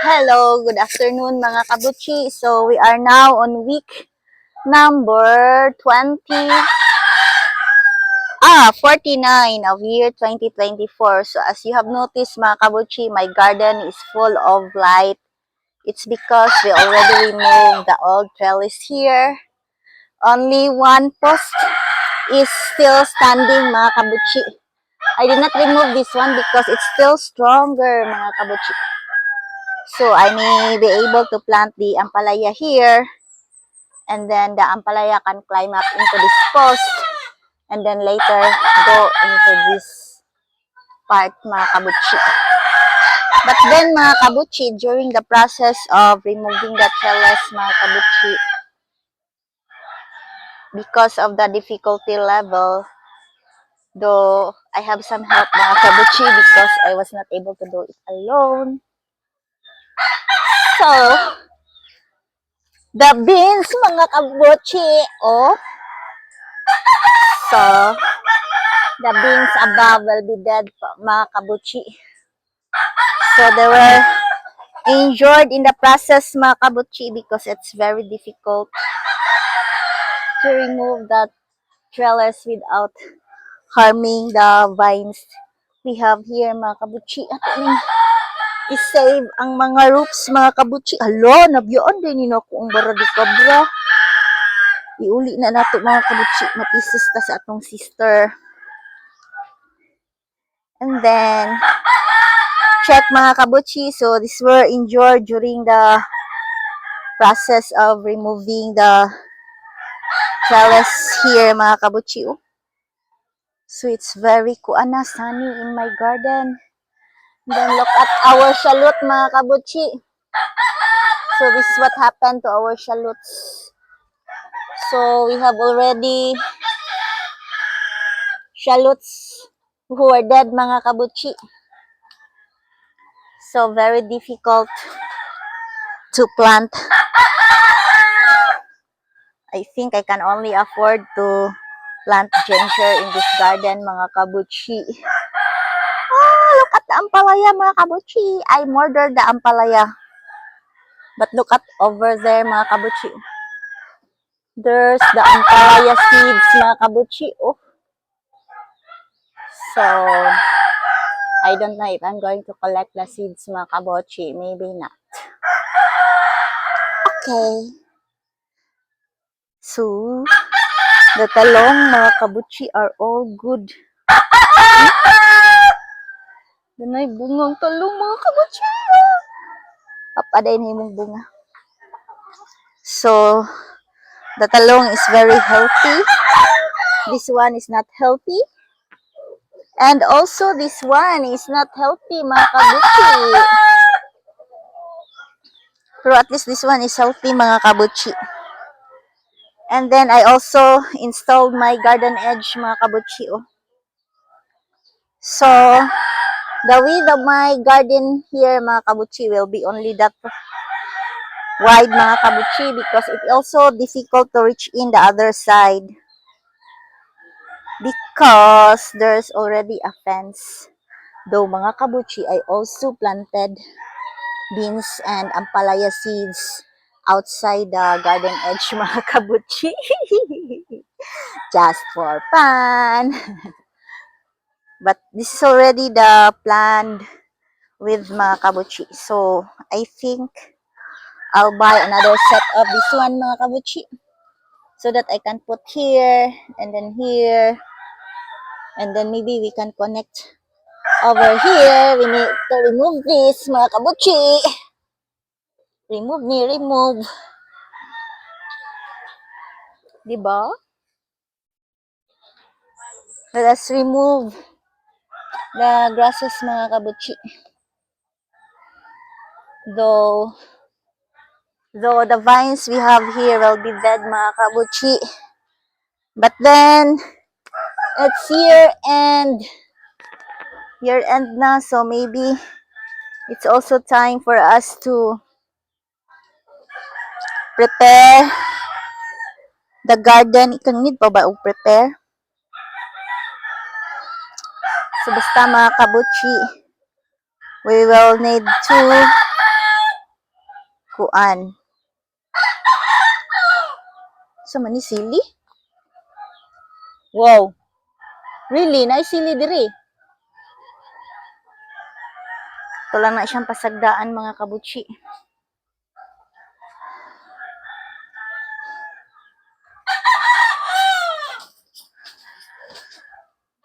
Hello, good afternoon mga kabuchi. So we are now on week number 49 of year 2024. So as you have noticed mga kabuchi, my garden is full of light. It's because we already removed the old trellis here. Only one post is still standing mga kabuchi. I did not remove this one because it's still stronger mga kabuchi. So I may be able to plant the ampalaya here, and then the ampalaya can climb up into this post, and then later go into this part mga kabuchi. But then mga kabuchi, during the process of removing the trellis mga kabuchi, because of the difficulty level, though I have some help mga kabuchi because I was not able to do it alone. So, the beans mga kabuchi, oh. So, the beans above will be dead mga kabuchi. So, they were injured in the process mga kabuchi because it's very difficult to remove that trellis without harming the vines we have here mga kabuchi. At i-save ang mga roots mga kabuchi. Alo, nabiyaan din yun ako ang baradikabra. Iuli na nato mga kabuchi. Mapisos ta sa atong sister. And then, check mga kabuchi. So, these were injured during the process of removing the trellis here mga kabuchi. So, it's very kuana, sunny in my garden. Then, look at our shallot mga kabuchi. So, this is what happened to our shallots. So, we have already shallots who are dead mga kabuchi. So, very difficult to plant. I think I can only afford to plant ginger in this garden mga kabuchi. Look at the ampalaya mga kabuchi. I murdered the ampalaya. But look at over there mga kabuchi. There's the ampalaya seeds mga kabuchi. Oh. So, I don't know if I'm going to collect the seeds mga kabuchi. Maybe not. Okay. So, the talong mga kabuchi are all good. Danay bungang talong mga kabuchi. Papaday na yung bunga. So, the talong is very healthy. This one is not healthy. And also, this one is not healthy mga kabuchi. Pero at least this one is healthy mga kabuchi. And then I also installed my garden edge mga kabuchi. Oh. So, the width of my garden here mga kabuchi will be only that wide mga kabuchi because it's also difficult to reach in the other side. Because there's already a fence. Though mga kabuchi, I also planted beans and ampalaya seeds outside the garden edge mga kabuchi. Just for fun. But this is already the planned with mga kabuchi. So, I think I'll buy another set of this one mga kabuchi. So that I can put here and then here. And then maybe we can connect over here. We need to remove this mga kabuchi. Remove. Diba? Let us remove the grasses mga kabuchi. Though the vines we have here will be dead mga kabuchi. But then, it's year end na, so maybe it's also time for us to prepare the garden. Ikang need pa ba o prepare? So basta mga kabuchi, we will need to kuan. Sa man ni sili? Wow. Really? Naay sili diri. Ito lang na siyang pasagdaan mga kabutsi.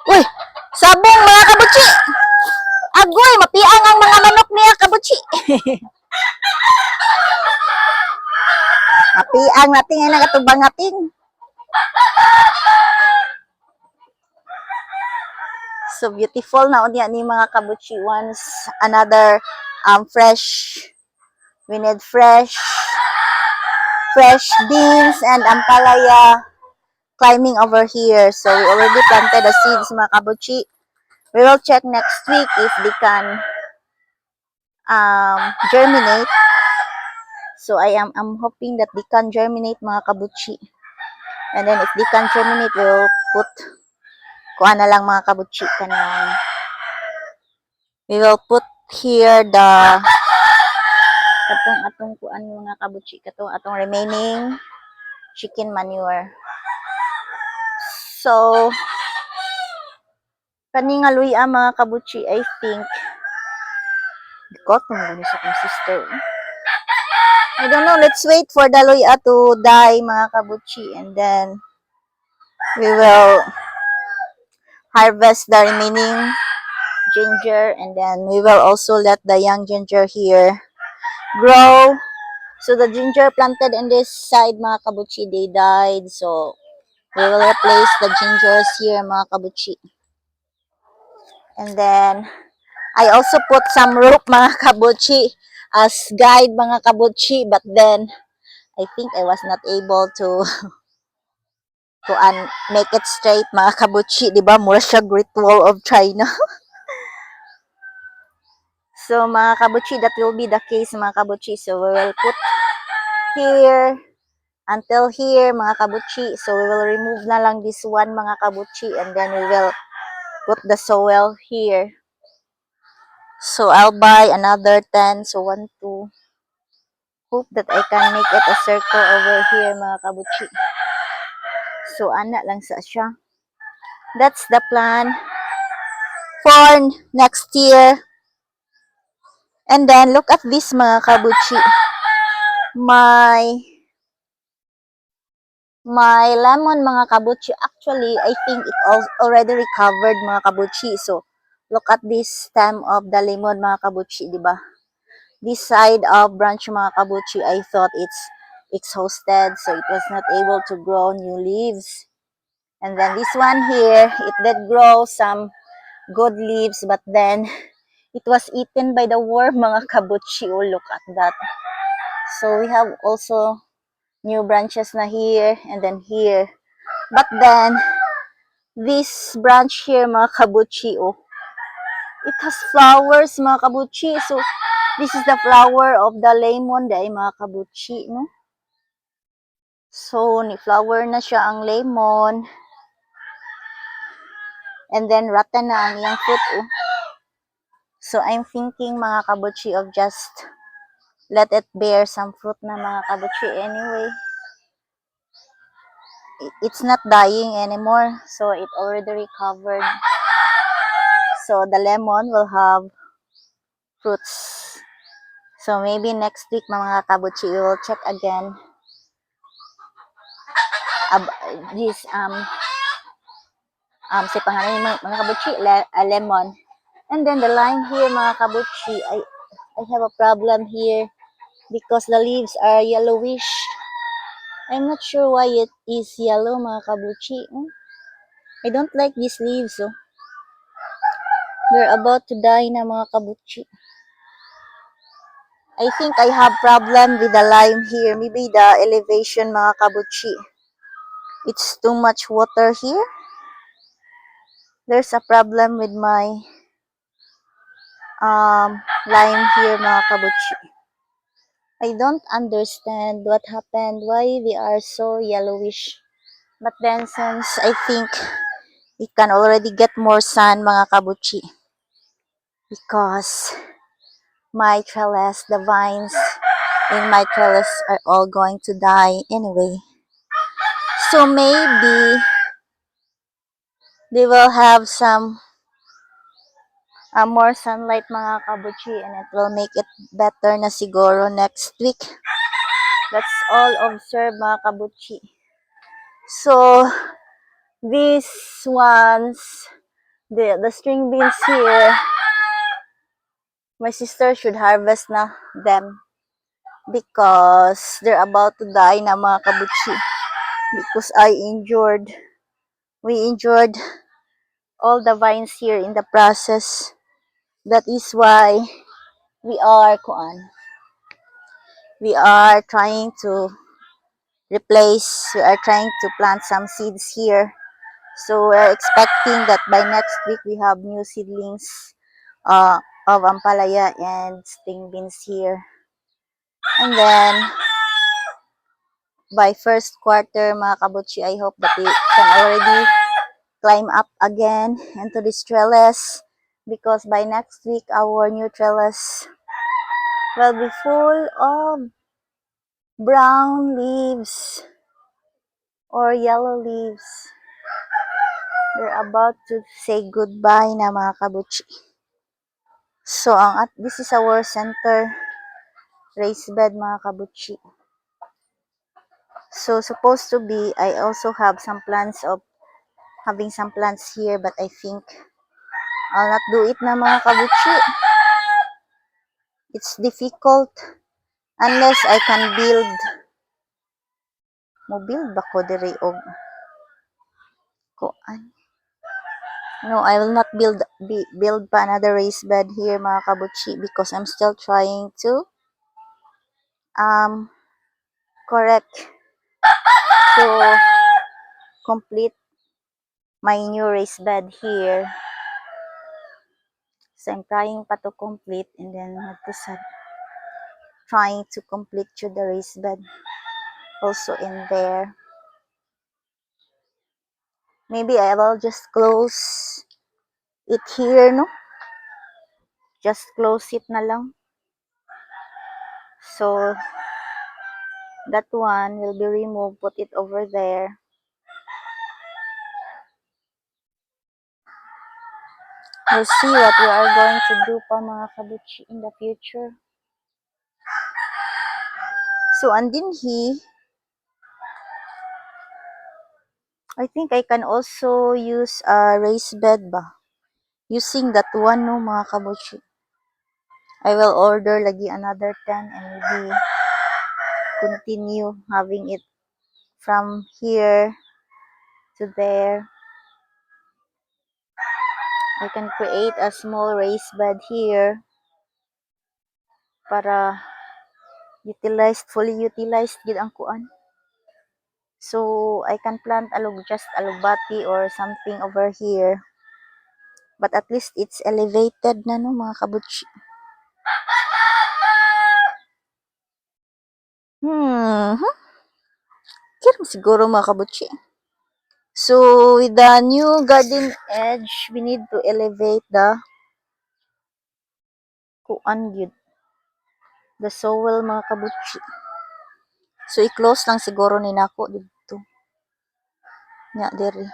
Uy! Sabong mga kabutsi! Agoy! Mapiang ang mga manok niya kabutsi. Mapiang natin ay nagatubang natin. So beautiful na unya ni mga kabutsi. Once another fresh, we need fresh beans and ampalaya climbing over here. So we already planted the seeds mga kabutsi. We will check next week if they can germinate. So I'm hoping that they can germinate mga kabutsi. And then if they can germinate, we will put kuha na lang mga kabutsi kanang we will put here the atong kuan mga kabutsi atong remaining chicken manure. So kani nga luya mga kabutsi, I think got mo sa kong sister. I don't know, let's wait for the luya to die mga kabutsi, and then we will harvest the remaining ginger, and then we will also let the young ginger here grow. So the ginger planted in this side mga kabutsi, they died, so we will replace the gingers here mga kabutsi. And then I also put some rope mga kabutsi as guide mga kabutsi, but then I think I was not able to make it straight mga kabutsi, di ba? Mura siya Great Wall of China. So mga kabutsi, that will be the case mga kabutsi. So we will put here until here mga kabutsi. So we will remove na lang this one mga kabutsi, and then we will put the soil here. So I'll buy another 10. So 1, 2. Hope that I can make it a circle over here mga kabutsi. So ana lang sa siya. That's the plan for next year. And then look at this mga kabutsi. My lemon mga kabutsi, actually I think it already recovered mga kabutsi. So look at this stem of the lemon mga kabutsi, di ba? This side of branch mga kabutsi, I thought it's exhausted, so it was not able to grow new leaves. And then this one here, it did grow some good leaves, but then it was eaten by the worm mga kabutsi. Oh, look at that. So we have also new branches na here and then here. But then this branch here mga kabutsi, oh, it has flowers mga kabutsi. So this is the flower of the lemon day mga kabutsi, no? So ni flower na siya ang lemon. And then rotten na ang iyang fruit, oh. So I'm thinking mga kabutsi of just let it bear some fruit na mga kabutsi anyway. It's not dying anymore, so it already recovered. So the lemon will have fruits. So maybe next week mga kabutsi, we will check again this si pangalan mga kabutsi, lemon. And then the line here mga kabutsi, I have a problem here because the leaves are yellowish. I'm not sure why it is yellow mga kabutsi. I don't like these leaves. Oh. They're about to die na mga kabutsi. I think I have problem with the lime here. Maybe the elevation mga kabutsi. It's too much water here. There's a problem with my lime here mga kabutsi. I don't understand what happened, why they are so yellowish. But then since I think it can already get more sun mga kabutsi, because my trellis, the vines in my trellis are all going to die anyway. So maybe they will have some more sunlight mga kabuchi, and it will make it better na siguro next week. Let's all observe mga kabuchi. So these ones, the string beans here, my sister should harvest na them because they're about to die na mga kabuchi, because we injured all the vines here in the process. That is why we are trying to we are trying to plant some seeds here. So we're expecting that by next week we have new seedlings uh, of ampalaya and string beans here. And then by first quarter mga kabuchi, I hope that we can already climb up again into this trellis, because by next week our new trellis will be full of brown leaves or yellow leaves. They're about to say goodbye na mga kabuchi. So this is our center raised bed mga kabuchi. So supposed to be, I also have some plans of having some plants here, but I think I'll not do it na mga kabuchi. It's difficult unless I can build. Mo-build ba ko diri og kuan? No, I will not build pa another raised bed here mga kabuchi, because I'm still trying to correct to complete my new raised bed here. So I'm trying pa to complete, and then trying to complete to the raised bed also in there. Maybe I will just close it here, no? Just close it na lang. So that one will be removed, put it over there. We'll see what we are going to do pa mga kabuchi in the future. So andin I think I can also use a raised bed ba? Using that one, no mga kabuchi. I will order lagi another 10 and maybe continue having it from here to there. I can create a small raised bed here para fully utilized gid ang kuan. So I can plant just alugbati or something over here. But at least it's elevated na, no mga kabuchi. Kira siguro mga kabuchi. So with the new garden edge, we need to elevate the kuan gyud, the soil mga kabuchi. So i-close lang siguro ni nako dito. Nya diri.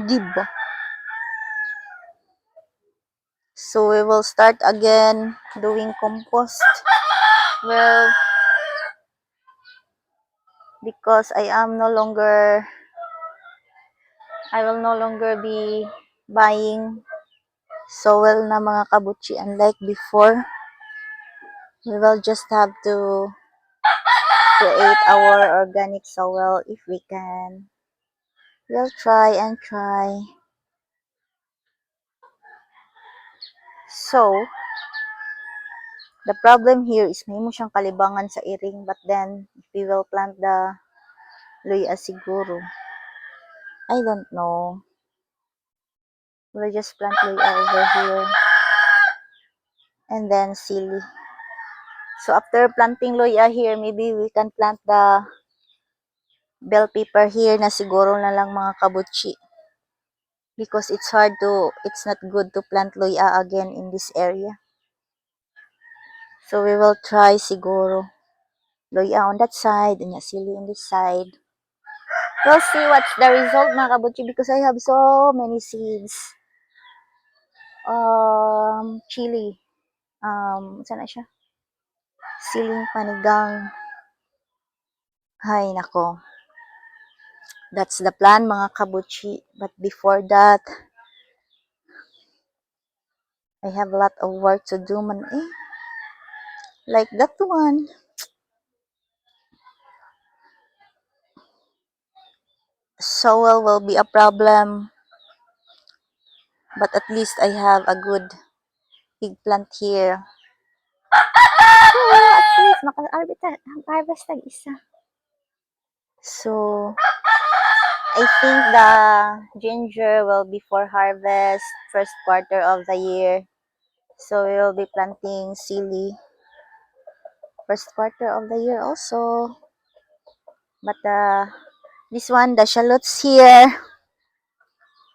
Diba? So we will start again doing compost. Well, because I will no longer be buying soil na mga kabuchi, unlike before. We will just have to create our organic soil if we can. We'll try and try. So the problem here is may mo siyang kalibangan sa iring, but then if we will plant the luya siguro, I don't know. We'll just plant luya over here and then sili. So after planting luya here, maybe we can plant the bell pepper here na siguro na lang mga kabuchi. because it's not good to plant luya again in this area. So we will try siguro luya on that side and sili on this side. We'll see what's the result mga kabutchi because I have so many seeds. Chili. Saan na siya? Siling panigang. Hay nako. That's the plan mga kabutchi. But before that, I have a lot of work to do man eh. Like that one. Soil will be a problem. But at least I have a good eggplant here. So, at least maka-harvest tag isa. So, I think the ginger will be for harvest first quarter of the year. So, we will be planting sili first quarter of the year also. But this one, the shallots here,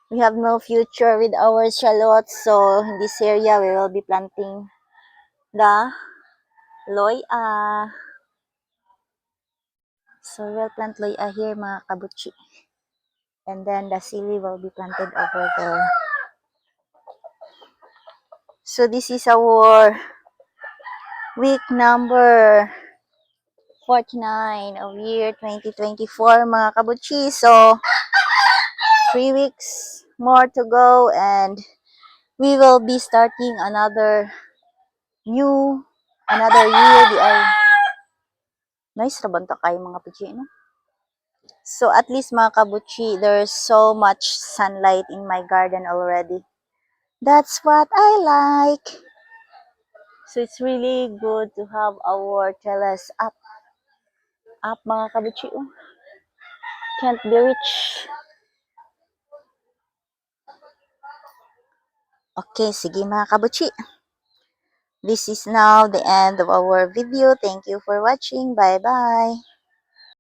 we have no future with our shallots. So, in this area, we will be planting the loya. So, we'll plant loya here mga kabutchi. And then the sili will be planted over there. So, this is our week number 49 of year 2024 mga kabutchi. So, 3 weeks more to go and we will be starting another year. Di ay nice ra banta kay mga kabutchi, no? So, at least mga kabutchi, there's so much sunlight in my garden already. That's what I like. So, it's really good to have our trellis up mga kabutchi. Oh. Can't be reached. Okay, sige mga kabutchi. This is now the end of our video. Thank you for watching. Bye-bye.